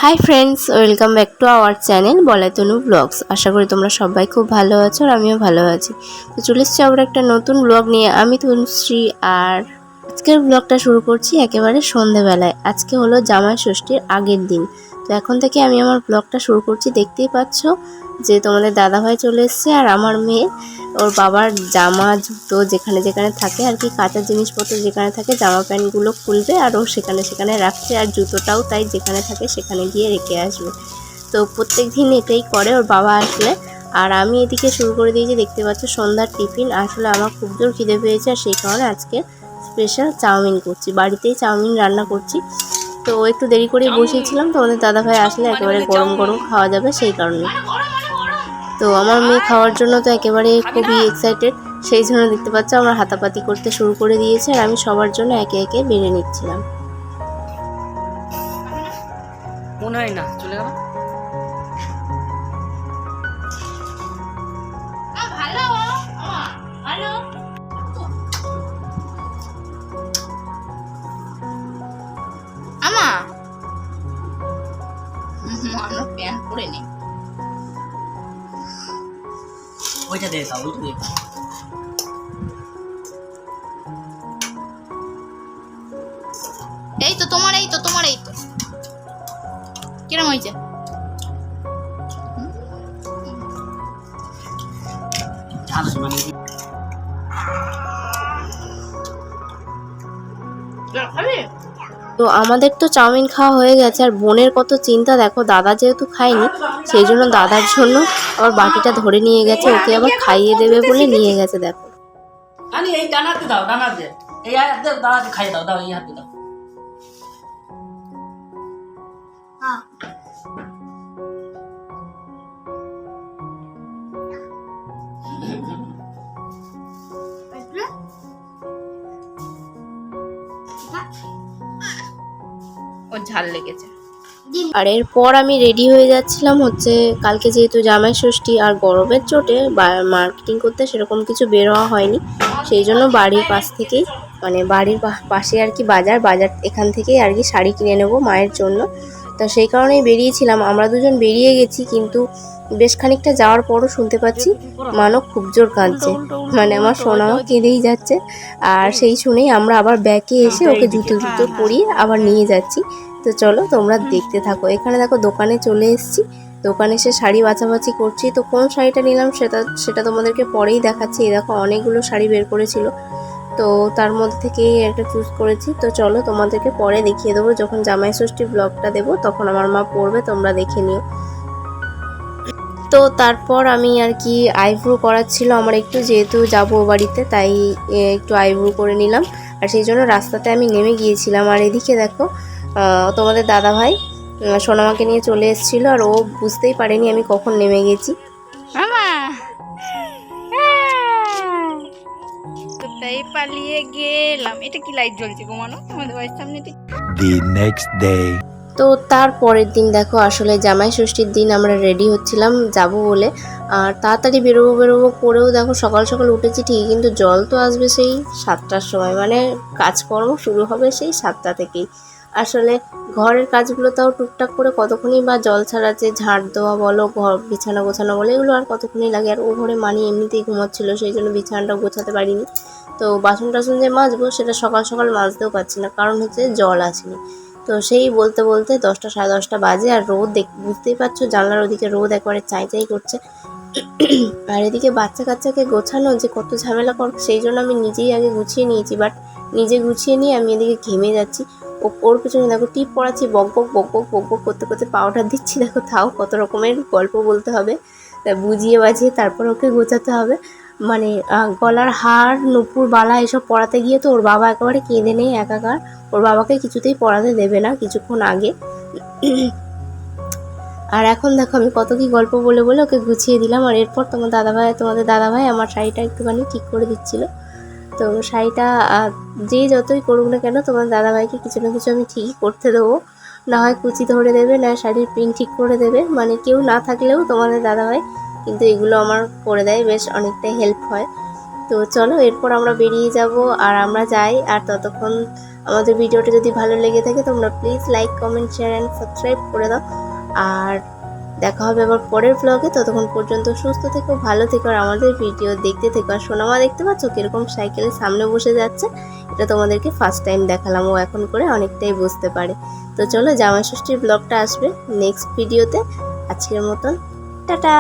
High friends, welcome back to our channel বলাতনু blogs. আশা করি তোমরা সবাই খুব ভালো আছো আর আমিও ভালো আছি। তো চলে এসেছি আবার একটা নতুন ব্লগ নিয়ে। আমি তনুশ্রী আর আজকের ব্লগটা শুরু করছি একেবারে সন্ধেবেলায়। আজকে হলো জামাই ষষ্ঠীর আগের দিন। তো এখন থেকে আমি আমার ব্লগটা শুরু করছি। দেখতেই পাচ্ছ যে তোমাদের দাদাভাই চলে এসছে আর আমার মেয়ে ওর বাবার জামা জুতো যেখানে যেখানে থাকে আর কি, কাঁচা জিনিসপত্র যেখানে থাকে জামা প্যান্টগুলো খুলবে আর ও সেখানে সেখানে রাখছে, আর জুতোটাও তাই যেখানে থাকে সেখানে গিয়ে রেখে আসবে। তো প্রত্যেক দিন এটাই করে ওর বাবা আসলে। আর আমি এদিকে শুরু করে দিয়েছি, দেখতে পাচ্ছ সন্ধ্যার টিফিন। আসলে আমার খুব জোর খিদে পেয়েছে আর সেই কারণে আজকে স্পেশাল চাউমিন করছি, বাড়িতেই চাউমিন রান্না করছি। তো একটু দেরি করে বসিয়েছিলাম, তো আমাদের দাদাভাই আসলে একেবারে গরম গরম খাওয়া যাবে সেই কারণে। তো আমার মেয়ে খাওয়ার জন্য তো একেবারে খুবই এক্সাইটেড, সেই জন্য দেখতে পাচ্ছ আমার হাতাপাতি করতে শুরু করে দিয়েছে আর আমি সবার জন্য একে একে বেড়ে নিচ্ছিলাম। মনে হয় না চলে গেল। আমরা প্যান্ট পরে নেই। ওইটা দিয়ে দাও, ওইটা দিয়ে দাও। এই তো তোমার কিরম হয়েছে? তো আমাদের তো চাউমিন খাওয়া হয়ে গেছে আর বোনের কত চিন্তা দেখো, দাদা যেহেতু খায়নি সেই জন্য দাদার জন্য আবার বাটিটা ধরে নিয়ে গেছে, ওকে আবার খাইয়ে দেবে বলে নিয়ে গেছে। দেখো এই ডানাতে দাও, ডানাতে এই হাতে দাঁড়াতে খাইয়ে দাও, দাও এই হাতে দাও। ওর ঝাল লেগেছে। আর এরপর আমি রেডি হয়ে যাচ্ছিলাম, হচ্ছে কালকে যেহেতু জামাই ষষ্ঠী আর গরমের চোটে মার্কেটিং করতে সেরকম কিছু বের হওয়া হয়নি, সেই জন্য বাড়ির পাশ থেকেই মানে বাড়ির পাশে আর কি বাজার এখান থেকেই আর কি শাড়ি কিনে নেবো মায়ের জন্য। তো সেই কারণেই বেরিয়েছিলাম, আমরা দুজন বেরিয়ে গেছি, কিন্তু বেশ খানিকটা যাওয়ার পরও শুনতে পাচ্ছি মানও খুব জোর কাঁদছে, মানে আমার সোনাও কেঁদেই যাচ্ছে। আর সেই শুনেই আমরা আবার ব্যাকে এসে ওকে জুতো পরিয়ে আবার নিয়ে যাচ্ছি। তো চলো তোমরা দেখতে থাকো। এখানে দেখো দোকানে চলে এসেছি, দোকানে এসে শাড়ি বাছাবাছি করছি। তো কোন শাড়িটা নিলাম সেটা তোমাদেরকে পরেই দেখাচ্ছি। এই দেখো অনেকগুলো শাড়ি বের করেছিল, তো তার মধ্যে থেকেই একটা চুজ করেছি। তো চলো তোমাদেরকে পরে দেখিয়ে দেবো, যখন জামাই ষষ্ঠী ব্লগটা দেবো তখন আমার মা পরবে, তোমরা দেখে নিও। তো তারপর আমি আর কি আইব্রো করাচ্ছিল আমার একটু, যেহেতু যাবো বাড়িতে তাই একটু আইব্রো করে নিলাম। আর সেই জন্য রাস্তাতে আমি নেমে গিয়েছিলাম। আর এদিকে দেখো তোমাদের দাদাভাই সোনামাকে নিয়ে চলে এসেছিলো আর ও বুঝতেই পারেনি আমি কখন নেমে গেছি। তাই পালিয়ে গেলাম। এটা কি লাইট জ্বলছে ঘুমানো আমাদের বাড়ির সামনে? The next day. তো তার পরের দিন দেখো, আসলে জামাই ষষ্ঠীর দিন আমরা রেডি হচ্ছিলাম যাব বলে, আর তাড়াতাড়ি বেরোবো করেও দেখো সকাল সকাল উঠেছি ঠিকই, কিন্তু জল তো আসবে সেই 7টার সময়, মানে কাজকর্ম শুরু হবে সেই 7টা থেকেই। আসলে ঘরের কাজগুলো তাও টুকটাক করে কতক্ষণই বা জল ছাড়াচ্ছে, ঝাড় দেওয়া বলো, ঘর বিছানা গোছানো বলো, এগুলো আর কতক্ষণই লাগে। আর ও ঘরে মানি এমনিতেই ঘুমাচ্ছিল, সেই জন্য বিছানাটা গোছাতে পারিনি। তো বাসন টাসন যে মাজবো সেটা সকাল সকাল মাজতেও পারছি না, কারণ হচ্ছে জল আসেনি। তো সেই বলতে বলতে 10টা সাড়ে 10টা বাজে, আর রোদ বুঝতেই পারছো জানলার ওদিকে রোদ একবারে চাই করছে। আর এদিকে বাচ্চা কাচ্চাকে গোছানো যে কত ঝামেলা কর, সেই জন্য আমি নিজেই আগে গুছিয়ে নিয়েছি। বাট নিজে গুছিয়ে নিয়ে আমি এদিকে ঘেমে যাচ্ছি। ওর পেছনে দেখো টিপ পড়াচ্ছি, বক বক করতে করতে পাউডার দিচ্ছি। দেখো তাও কত রকমের গল্প বলতে হবে, বুঝিয়ে বাজিয়ে তারপর ওকে গোছাতে হবে। মানে গলার হার নুপুর বালা এসব পরাতে গিয়ে তো ওর বাবা একেবারে কেঁদে নেই একাকার। ওর বাবাকে কিছুতেই পড়াতে দেবে না কিছুক্ষণ আগে। আর এখন দেখো আমি কত কি গল্প বলে বলে ওকে গুছিয়ে দিলাম। আর এরপর তোমাদের দাদাভাই আমার শাড়িটা একটুখানি ঠিক করে দিচ্ছিল। তো শাড়িটা যে যতই করুক না কেন তোমার দাদাভাইকে কিছু না কিছু আমি ঠিকই করতে দেবো, না হয় কুচি ধরে দেবে, না শাড়ির প্রিন্ট ঠিক করে দেবে, মানে কেউ না থাকলেও তোমাদের দাদাভাই কিন্তু এগুলো আমার করে দেয়, বেশ অনেকটাই হেল্প হয়। তো চলো এরপর আমরা বেরিয়ে যাব আর আমরা যাই। আর ততক্ষণ আমাদের ভিডিওটা যদি ভালো লেগে থাকে তোমরা please like comment share and subscribe করে দাও। আর দেখা হবে আবার পরের ব্লগে। ততক্ষণ পর্যন্ত সুস্থ থেকো, ভালো থেকো আর আমাদের ভিডিও দেখতে থেকো। আর সোনামা দেখতে পাচ্ছ কীরকম সাইকেলের সামনে বসে যাচ্ছে, এটা তোমাদেরকে ফার্স্ট টাইম দেখালাম, ও এখন করে অনেকটাই বুঝতে পারে। তো চলো জামাই ষষ্ঠীর ব্লগটা আসবে নেক্সট ভিডিওতে। আজকের মতন টাটা।